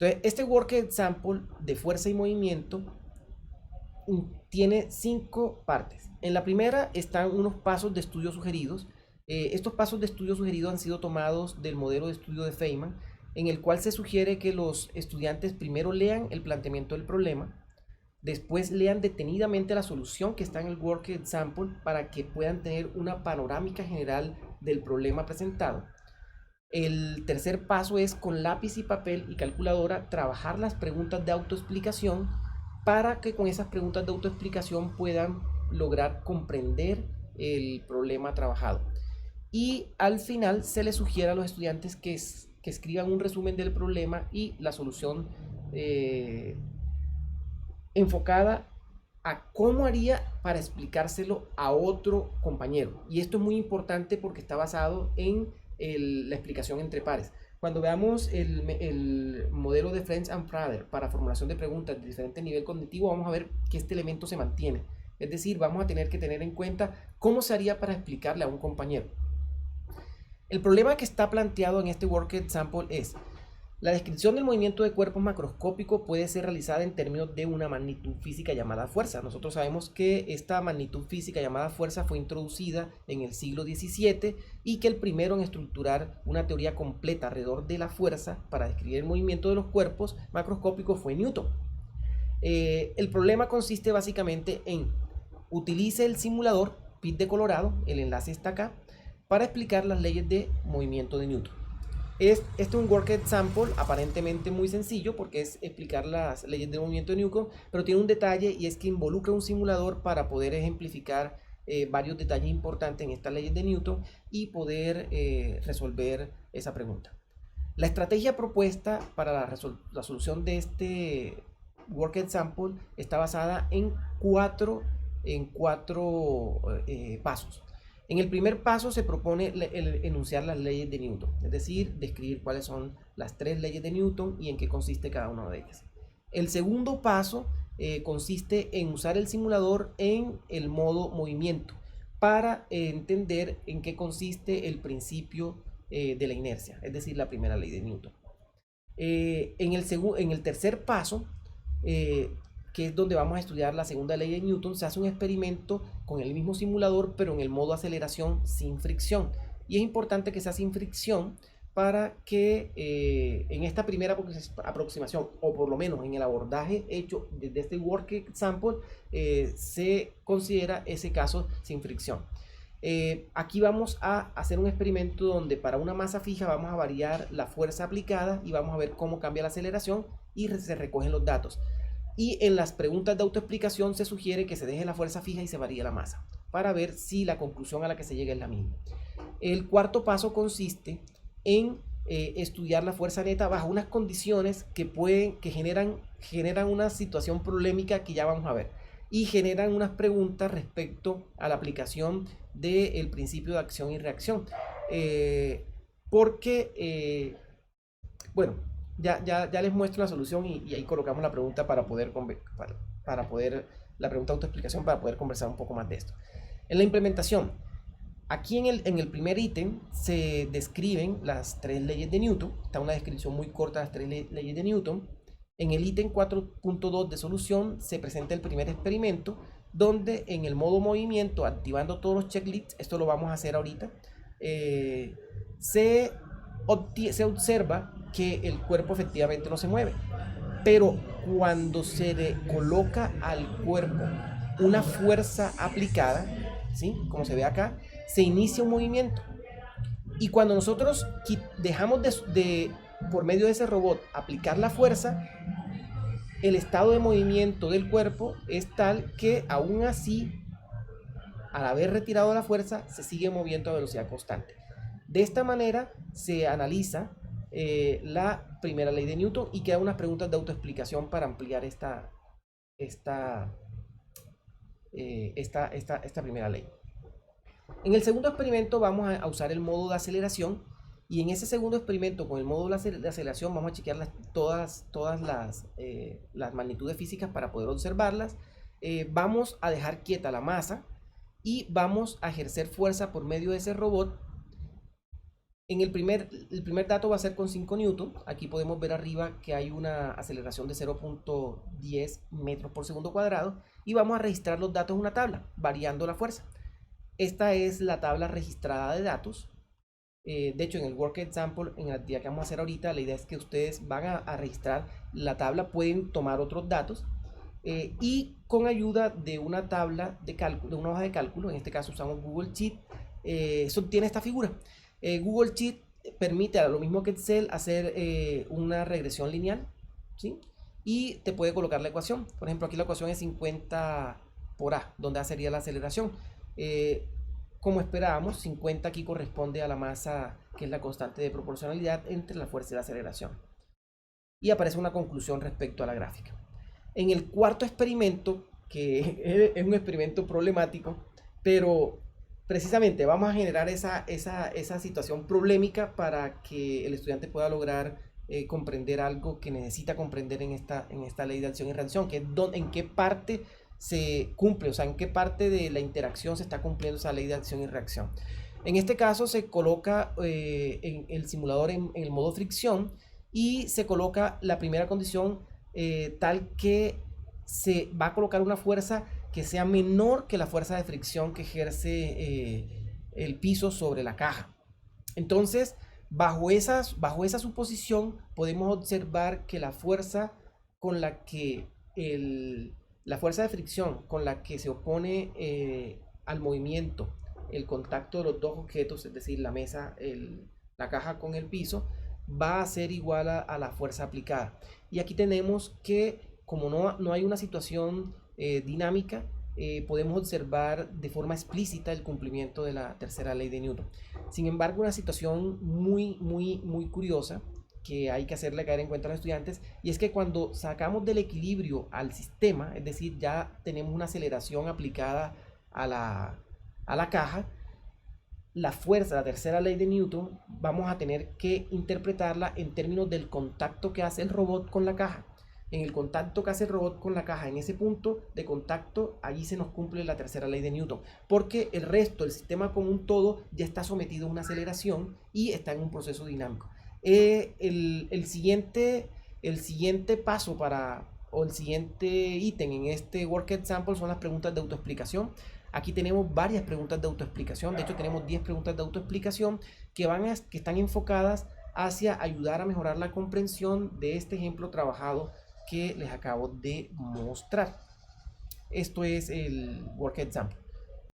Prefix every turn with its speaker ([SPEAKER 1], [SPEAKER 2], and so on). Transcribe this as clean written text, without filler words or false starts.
[SPEAKER 1] Entonces, este work example de fuerza y movimiento tiene 5 partes. En la primera están unos pasos de estudio sugeridos. Estos pasos de estudio sugeridos han sido tomados del modelo de estudio de Feynman, en el cual se sugiere que los estudiantes primero lean el planteamiento del problema, después lean detenidamente la solución que está en el work example para que puedan tener una panorámica general del problema presentado. El tercer paso es con lápiz y papel y calculadora trabajar las preguntas de autoexplicación para que con esas preguntas de autoexplicación puedan lograr comprender el problema trabajado. Y al final se les sugiere a los estudiantes que escriban un resumen del problema y la solución enfocada a cómo haría para explicárselo a otro compañero. Y esto es muy importante porque está basado en la explicación entre pares. Cuando veamos el modelo de French and Prader para formulación de preguntas de diferente nivel cognitivo, vamos a ver que este elemento se mantiene. Es decir, vamos a tener que tener en cuenta cómo se haría para explicarle a un compañero. El problema que está planteado en este work example es: la descripción del movimiento de cuerpos macroscópico puede ser realizada en términos de una magnitud física llamada fuerza. Nosotros sabemos que esta magnitud física llamada fuerza fue introducida en el siglo XVII y que el primero en estructurar una teoría completa alrededor de la fuerza para describir el movimiento de los cuerpos macroscópicos fue Newton. El problema consiste básicamente en: utilice el simulador PIT de Colorado, el enlace está acá, para explicar las leyes de movimiento de Newton. Este es un work example aparentemente muy sencillo porque es explicar las leyes de movimiento de Newton, pero tiene un detalle, y es que involucra un simulador para poder ejemplificar varios detalles importantes en estas leyes de Newton y poder resolver esa pregunta. La estrategia propuesta para la solución de este work example está basada en cuatro pasos. En el primer paso se propone enunciar las leyes de Newton, es decir, describir cuáles son las 3 leyes de Newton y en qué consiste cada una de ellas. El segundo paso consiste en usar el simulador en el modo movimiento para entender en qué consiste el principio de la inercia, es decir, la primera ley de Newton. En el tercer paso, que es donde vamos a estudiar la segunda ley de Newton, se hace un experimento con el mismo simulador, pero en el modo aceleración sin fricción. Y es importante que sea sin fricción para que en esta primera aproximación, o por lo menos en el abordaje hecho desde este work example, se considera ese caso sin fricción. Aquí vamos a hacer un experimento donde para una masa fija vamos a variar la fuerza aplicada y vamos a ver cómo cambia la aceleración y se recogen los datos. Y en las preguntas de autoexplicación se sugiere que se deje la fuerza fija y se varíe la masa para ver si la conclusión a la que se llega es la misma. El cuarto paso consiste en estudiar la fuerza neta bajo unas condiciones que generan una situación problemática que ya vamos a ver, y generan unas preguntas respecto a la aplicación del principio de acción y reacción. Bueno, ya les muestro la solución y ahí colocamos la pregunta para poder la pregunta de autoexplicación para poder conversar un poco más de esto. En la implementación, aquí en el primer ítem se describen las 3 leyes de Newton. Está una descripción muy corta de las 3 leyes de Newton. En el ítem 4.2 de solución se presenta el primer experimento, donde en el modo movimiento, activando todos los checklists, esto lo vamos a hacer ahorita, se observa que el cuerpo efectivamente no se mueve, pero cuando se le coloca al cuerpo una fuerza aplicada, ¿sí? Como se ve acá, se inicia un movimiento. Y cuando nosotros dejamos por medio de ese robot aplicar la fuerza, el estado de movimiento del cuerpo es tal que aún así, al haber retirado la fuerza, se sigue moviendo a velocidad constante. De esta manera se analiza la primera ley de Newton y quedan unas preguntas de autoexplicación para ampliar esta primera ley. En el segundo experimento vamos a usar el modo de aceleración, y en ese segundo experimento con el modo de aceleración vamos a chequear todas las magnitudes físicas para poder observarlas. Vamos a dejar quieta la masa y vamos a ejercer fuerza por medio de ese robot el primer dato va a ser con 5 newton. Aquí podemos ver arriba que hay una aceleración de 0.10 metros por segundo cuadrado. Y vamos a registrar los datos en una tabla, variando la fuerza. Esta es la tabla registrada de datos. De hecho, en el work example, en la actividad que vamos a hacer ahorita, la idea es que ustedes van a registrar la tabla, pueden tomar otros datos y con ayuda de una tabla de cálculo, de una hoja de cálculo, en este caso usamos Google Sheet, se obtiene esta figura. Google Sheet permite, a lo mismo que Excel, hacer una regresión lineal, ¿sí? Y te puede colocar la ecuación. Por ejemplo, aquí la ecuación es 50 por A, donde A sería la aceleración. Como esperábamos, 50 aquí corresponde a la masa, que es la constante de proporcionalidad entre la fuerza y la aceleración. Y aparece una conclusión respecto a la gráfica. En el cuarto experimento, que es un experimento problemático, pero precisamente vamos a generar esa situación problemática para que el estudiante pueda lograr comprender algo que necesita comprender en esta ley de acción y reacción, que es en qué parte se cumple, o sea, en qué parte de la interacción se está cumpliendo esa ley de acción y reacción. En este caso se coloca en el simulador en el modo fricción y se coloca la primera condición tal que se va a colocar una fuerza que sea menor que la fuerza de fricción que ejerce el piso sobre la caja. Entonces, bajo esa suposición, podemos observar que la fuerza con la que la fuerza de fricción con la que se opone al movimiento, el contacto de los dos objetos, es decir, la mesa, la caja con el piso, va a ser igual a la fuerza aplicada. Y aquí tenemos que, como no hay una situación dinámica, podemos observar de forma explícita el cumplimiento de la tercera ley de Newton. Sin embargo, una situación muy curiosa que hay que hacerle caer en cuenta a los estudiantes, y es que cuando sacamos del equilibrio al sistema, es decir, ya tenemos una aceleración aplicada a la caja, la fuerza, la tercera ley de Newton, vamos a tener que interpretarla en términos del contacto que hace el robot con la caja. En el contacto que hace el robot con la caja, en ese punto de contacto, allí se nos cumple la tercera ley de Newton, porque el resto, el sistema como un todo, ya está sometido a una aceleración y está en un proceso dinámico. El siguiente paso o el siguiente ítem en este work example son las preguntas de autoexplicación. Aquí tenemos varias preguntas de autoexplicación, de hecho tenemos 10 preguntas de autoexplicación que están enfocadas hacia ayudar a mejorar la comprensión de este ejemplo trabajado que les acabo de mostrar. Esto es el work example.